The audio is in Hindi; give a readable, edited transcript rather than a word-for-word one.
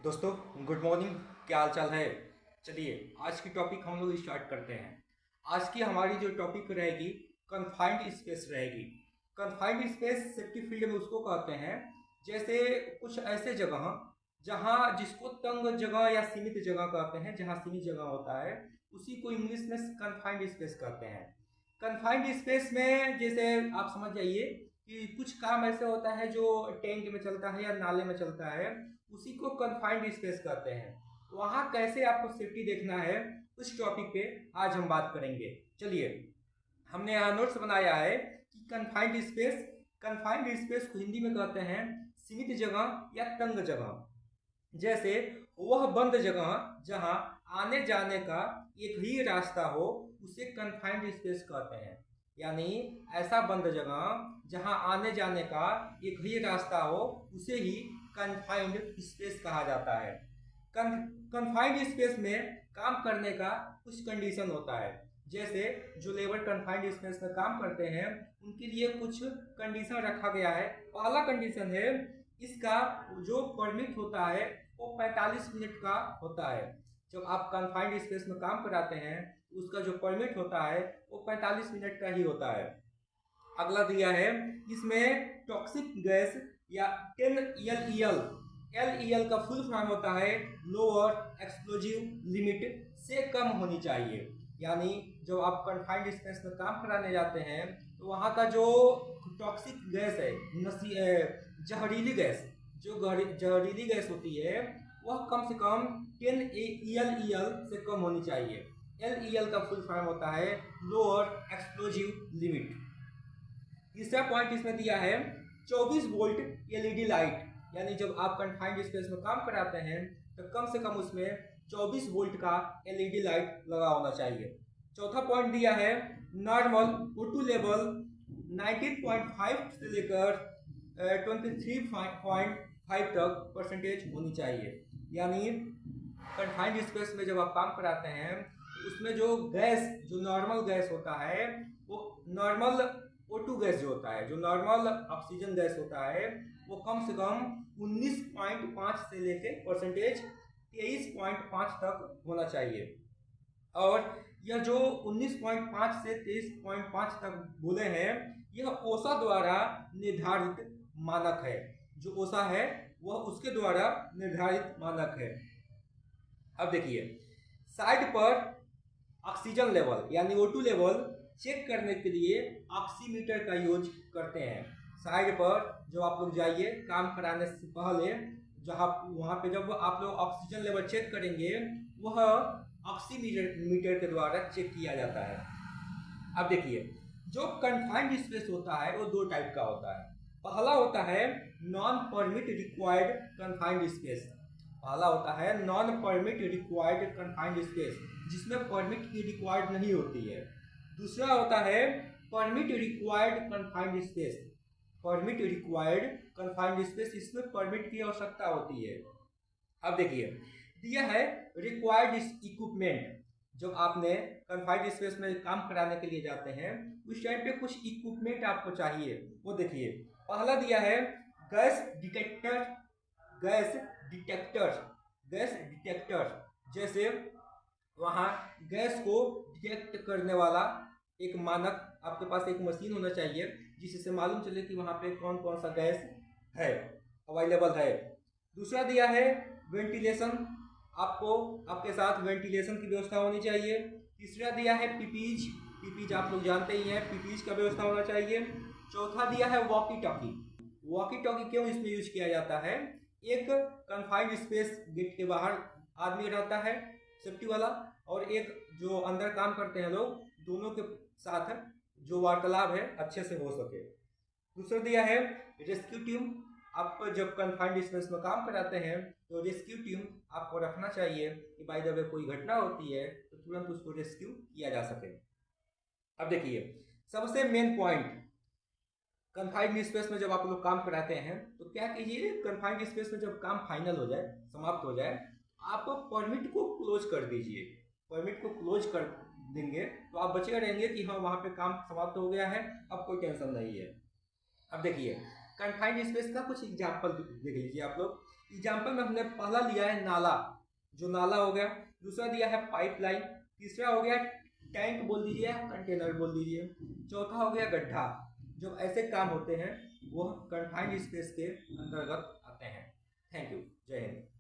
दोस्तों गुड मॉर्निंग। क्या हाल चाल है। चलिए आज की टॉपिक हम लोग स्टार्ट करते हैं। आज की हमारी जो टॉपिक रहेगी कन्फाइंड स्पेस रहेगी। कन्फाइंड स्पेस सेफ्टी फील्ड में उसको कहते हैं जैसे कुछ ऐसे जगह जहां जिसको तंग जगह या सीमित जगह कहते हैं, जहां सीमित जगह होता है उसी को इंग्लिश में कन्फाइंड स्पेस कहते हैं। कन्फाइंड स्पेस में जैसे आप समझ जाइए कि कुछ काम ऐसे होता है जो टैंक में चलता है या नाले में चलता है, उसी को कन्फाइंड स्पेस कहते हैं। वहाँ कैसे आपको सेफ्टी देखना है उस टॉपिक पे आज हम बात करेंगे। चलिए हमने यहाँ नोट्स बनाया है कि कन्फाइंड स्पेस को हिंदी में कहते हैं सीमित जगह या तंग जगह। जैसे वह बंद जगह जहां आने जाने का एक ही रास्ता हो उसे कन्फाइंड स्पेस कहते हैं। यानी ऐसा बंद जगह जहां आने जाने का एक ही रास्ता हो उसे ही कन्फाइंड स्पेस कहा जाता है। कन्फाइंड स्पेस में काम करने का कुछ कंडीशन होता है। जैसे जो लेबर कन्फाइंड स्पेस में काम करते हैं उनके लिए कुछ कंडीशन रखा गया है। पहला कंडीशन है इसका जो परमिट होता है वो 45 मिनट का होता है। जब आप कन्फाइंड स्पेस में काम कराते हैं उसका जो परमिट होता है वो 45 मिनट का ही होता है। अगला दिया है इसमें टॉक्सिक गैस या 10 एल का फुल फॉर्म होता है लोअर एक्सप्लोजिव लिमिट से कम होनी चाहिए। यानी जब आप कन्फाइंड स्पेस में काम कराने जाते हैं तो वहाँ का जो टॉक्सिक गैस है, जहरीली गैस, जो जहरीली गैस होती है वह कम से कम 10 एल से कम होनी चाहिए। एल का फुल फॉर्म होता है लोअर एक्सप्लोजिव लिमिट। तीसरा पॉइंट इसमें दिया है 24 वोल्ट एलईडी लाइट। यानी जब आप कन्फाइंड स्पेस में काम कराते हैं तो कम से कम उसमें 24 वोल्ट का एलईडी लाइट लगा होना चाहिए। चौथा पॉइंट दिया है नॉर्मल O2 लेवल 19.5 से लेकर 23.5 तक परसेंटेज होनी चाहिए। यानी कन्फाइंड स्पेस में जब आप काम कराते हैं तो उसमें जो नॉर्मल गैस होता है वो नॉर्मल O2 गैस जो होता है, जो नॉर्मल ऑक्सीजन गैस होता है वो कम से कम 19.5 से लेके परसेंटेज 23.5 तक होना चाहिए। और यह जो 19.5 से 23.5 तक बोले हैं यह ओसा द्वारा निर्धारित मानक है। जो ओसा है वह उसके द्वारा निर्धारित मानक है। अब देखिए साइड पर ऑक्सीजन लेवल यानी O2 लेवल चेक करने के लिए ऑक्सीमीटर का यूज करते हैं। साइड पर जब आप लोग जाइए काम कराने से पहले जहाँ वहाँ पे जब आप लोग ऑक्सीजन लेवल चेक करेंगे वह ऑक्सीमीटर के द्वारा चेक किया जाता है। अब देखिए जो कन्फाइंड स्पेस होता है वो दो टाइप का होता है। पहला होता है non permit required confined space. पहला होता है non permit required confined space जिसमें परमिट की रिक्वायर्ड नहीं होती है। दूसरा होता है permit required confined space. Permit required confined space, इसमें परमिट की आवश्यकता होती है। अब देखिए दिया है रिक्वायर्ड इक्विपमेंट। जब आपने कन्फाइंड स्पेस में काम कराने के लिए जाते हैं उस टाइम पे कुछ इक्विपमेंट आपको चाहिए। वो देखिए पहला दिया है गैस डिटेक्टर। जैसे वहाँ गैस को डिटेक्ट करने वाला एक मानक आपके पास एक मशीन होना चाहिए जिससे मालूम चले कि वहाँ पे कौन कौन सा गैस है अवेलेबल है। दूसरा दिया है वेंटिलेशन, आपको आपके साथ वेंटिलेशन की व्यवस्था होनी चाहिए। तीसरा दिया है पीपीज आप लोग जानते ही हैं, पीपीज का व्यवस्था होना चाहिए। चौथा दिया है वॉकी टॉकी क्यों इसमें यूज किया जाता है, एक कन्फाइंड स्पेस गेट के बाहर आदमी रहता है सेफ्टी वाला और एक जो अंदर काम करते हैं लोग, दोनों के साथ जो वार्तालाप है अच्छे से हो सके। दूसरा दिया है रेस्क्यू टीम। आप जब कन्फाइंड स्पेस में काम कराते हैं तो रेस्क्यू टीम आपको रखना चाहिए कि बाय द वे कोई घटना होती है तो तुरंत उसको रेस्क्यू किया जा सके। अब देखिए सबसे मेन पॉइंट कन्फाइंड स्पेस में जब आप लोग काम कराते हैं तो क्या कीजिए, कन्फाइंड स्पेस में जब काम फाइनल हो जाए, समाप्त हो जाए, आप परमिट को क्लोज कर दीजिए। परमिट को क्लोज कर देंगे तो आप बचे रहेंगे कि हाँ वहाँ पे काम समाप्त हो गया है, अब कोई टेंशन नहीं है। अब देखिए कन्फाइंड स्पेस का कुछ एग्जाम्पल देख लीजिए आप लोग। एग्जाम्पल में हमने पहला लिया है नाला, जो नाला हो गया, दूसरा दिया है पाइपलाइन, तीसरा हो गया टैंक बोल दीजिए, कंटेनर बोल दीजिए, चौथा हो गया गड्ढा। जो ऐसे काम होते हैं वो कन्फाइंड स्पेस के अंतर्गत आते हैं। थैंक यू, जय हिंद।